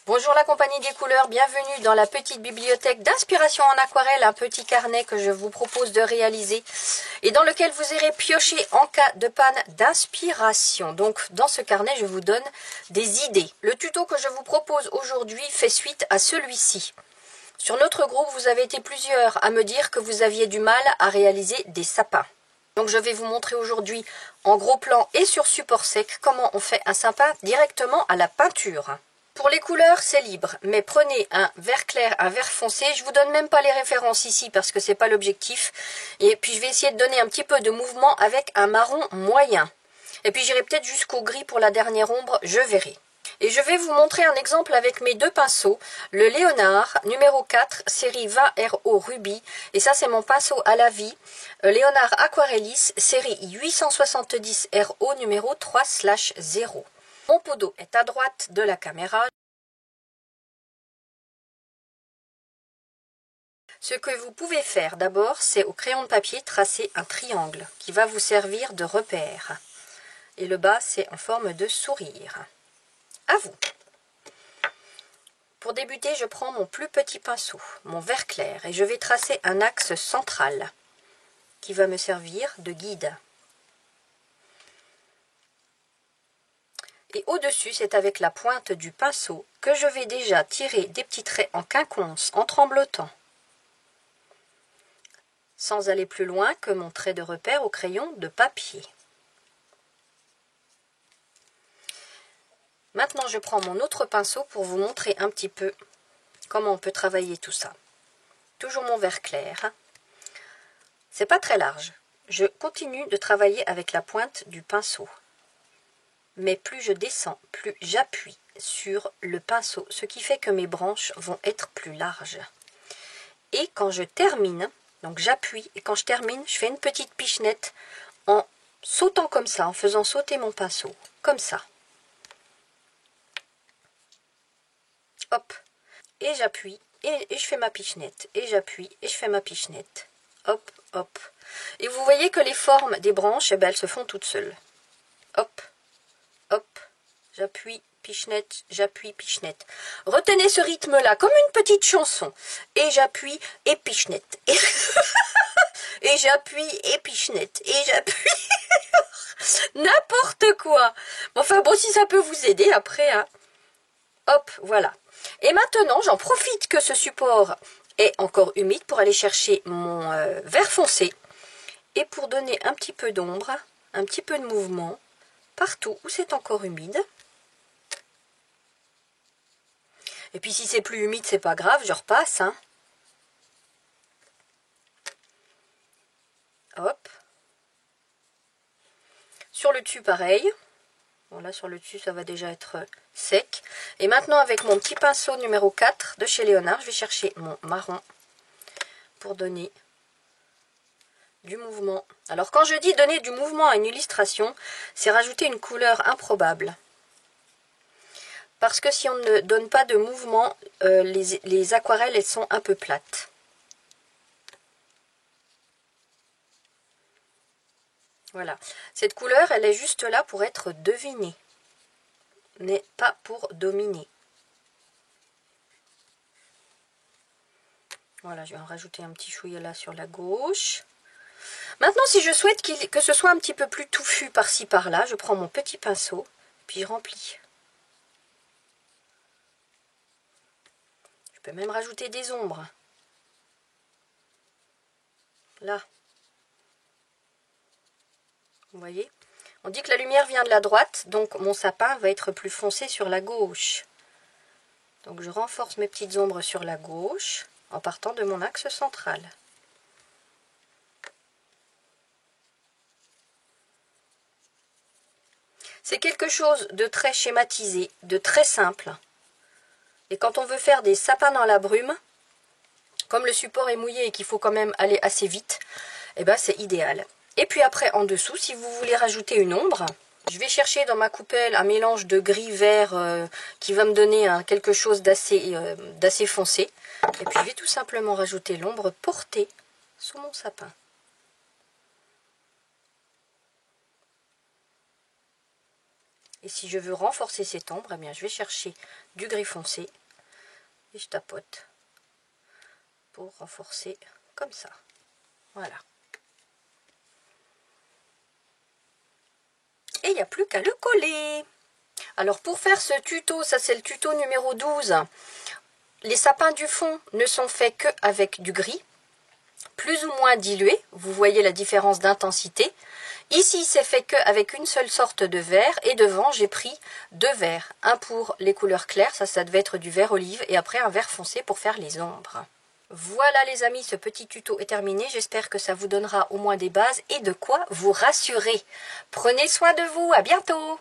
Bonjour la compagnie des couleurs, bienvenue dans la petite bibliothèque d'inspiration en aquarelle, un petit carnet que je vous propose de réaliser et dans lequel vous irez piocher en cas de panne d'inspiration. Donc dans ce carnet, je vous donne des idées. Le tuto que je vous propose aujourd'hui fait suite à celui-ci. Sur notre groupe, vous avez été plusieurs à me dire que vous aviez du mal à réaliser des sapins. Donc je vais vous montrer aujourd'hui en gros plan et sur support sec comment on fait un sapin directement à la peinture. Pour les couleurs, c'est libre, mais prenez un vert clair, un vert foncé. Je vous donne même pas les références ici parce que c'est pas l'objectif. Et puis je vais essayer de donner un petit peu de mouvement avec un marron moyen. Et puis j'irai peut-être jusqu'au gris pour la dernière ombre, je verrai. Et je vais vous montrer un exemple avec mes deux pinceaux. Le Léonard numéro 4, série 20 RO Ruby. Et ça c'est mon pinceau à la vie. Léonard Aquarellis, série 870 RO numéro 3/0. Mon pot d'eau est à droite de la caméra. Ce que vous pouvez faire d'abord, c'est au crayon de papier tracer un triangle qui va vous servir de repère. Et le bas, c'est en forme de sourire. À vous. Pour débuter, je prends mon plus petit pinceau, mon vert clair, et je vais tracer un axe central qui va me servir de guide. Et au-dessus, c'est avec la pointe du pinceau que je vais déjà tirer des petits traits en quinconce, en tremblotant. Sans aller plus loin que mon trait de repère au crayon de papier. Maintenant, je prends mon autre pinceau pour vous montrer un petit peu comment on peut travailler tout ça. Toujours mon vert clair. C'est pas très large. Je continue de travailler avec la pointe du pinceau. Mais plus je descends, plus j'appuie sur le pinceau, ce qui fait que mes branches vont être plus larges. Et quand je termine, donc j'appuie, et quand je termine, je fais une petite pichenette en sautant comme ça, en faisant sauter mon pinceau, comme ça. Hop, et j'appuie, et je fais ma pichenette, et j'appuie, et je fais ma pichenette. Hop, hop. Et vous voyez que les formes des branches, eh ben, elles se font toutes seules. Hop, hop, j'appuie, pichenette, j'appuie, pichenette. Retenez ce rythme-là comme une petite chanson. Et j'appuie, et pichenette. Et j'appuie, et pichenette. Et j'appuie. N'importe quoi. Enfin bon, si ça peut vous aider après, hein. Hop, voilà. Et maintenant, j'en profite que ce support est encore humide pour aller chercher mon vert foncé. Et pour donner un petit peu d'ombre, un petit peu de mouvement, partout où c'est encore humide. Et puis si c'est plus humide, c'est pas grave, je repasse, hein. Hop. Sur le dessus, pareil. Bon, là, sur le dessus, ça va déjà être sec. Et maintenant, avec mon petit pinceau numéro 4 de chez Léonard, je vais chercher mon marron pour donner du mouvement. Alors, quand je dis donner du mouvement à une illustration, c'est rajouter une couleur improbable. Parce que si on ne donne pas de mouvement, les aquarelles, elles sont un peu plates. Voilà. Cette couleur, elle est juste là pour être devinée, mais pas pour dominer. Voilà, je vais en rajouter un petit chouïa là sur la gauche. Maintenant, si je souhaite que ce soit un petit peu plus touffu par-ci par-là, je prends mon petit pinceau, puis je remplis. Je peux même rajouter des ombres. Là. Vous voyez? On dit que la lumière vient de la droite, donc mon sapin va être plus foncé sur la gauche. Donc je renforce mes petites ombres sur la gauche en partant de mon axe central. C'est quelque chose de très schématisé, de très simple. Et quand on veut faire des sapins dans la brume, comme le support est mouillé et qu'il faut quand même aller assez vite, eh ben c'est idéal. Et puis après, en dessous, si vous voulez rajouter une ombre, je vais chercher dans ma coupelle un mélange de gris-vert qui va me donner quelque chose d'assez foncé. Et puis je vais tout simplement rajouter l'ombre portée sous mon sapin. Et si je veux renforcer cette ombre, eh bien, je vais chercher du gris foncé et je tapote pour renforcer comme ça. Voilà. Et il n'y a plus qu'à le coller. Alors pour faire ce tuto, ça c'est le tuto numéro 12, les sapins du fond ne sont faits qu'avec du gris, plus ou moins dilué, vous voyez la différence d'intensité. Ici c'est fait qu'avec une seule sorte de vert et devant j'ai pris 2 verres, un pour les couleurs claires, ça devait être du vert olive et après un vert foncé pour faire les ombres. Voilà les amis, ce petit tuto est terminé, j'espère que ça vous donnera au moins des bases et de quoi vous rassurer. Prenez soin de vous, à bientôt!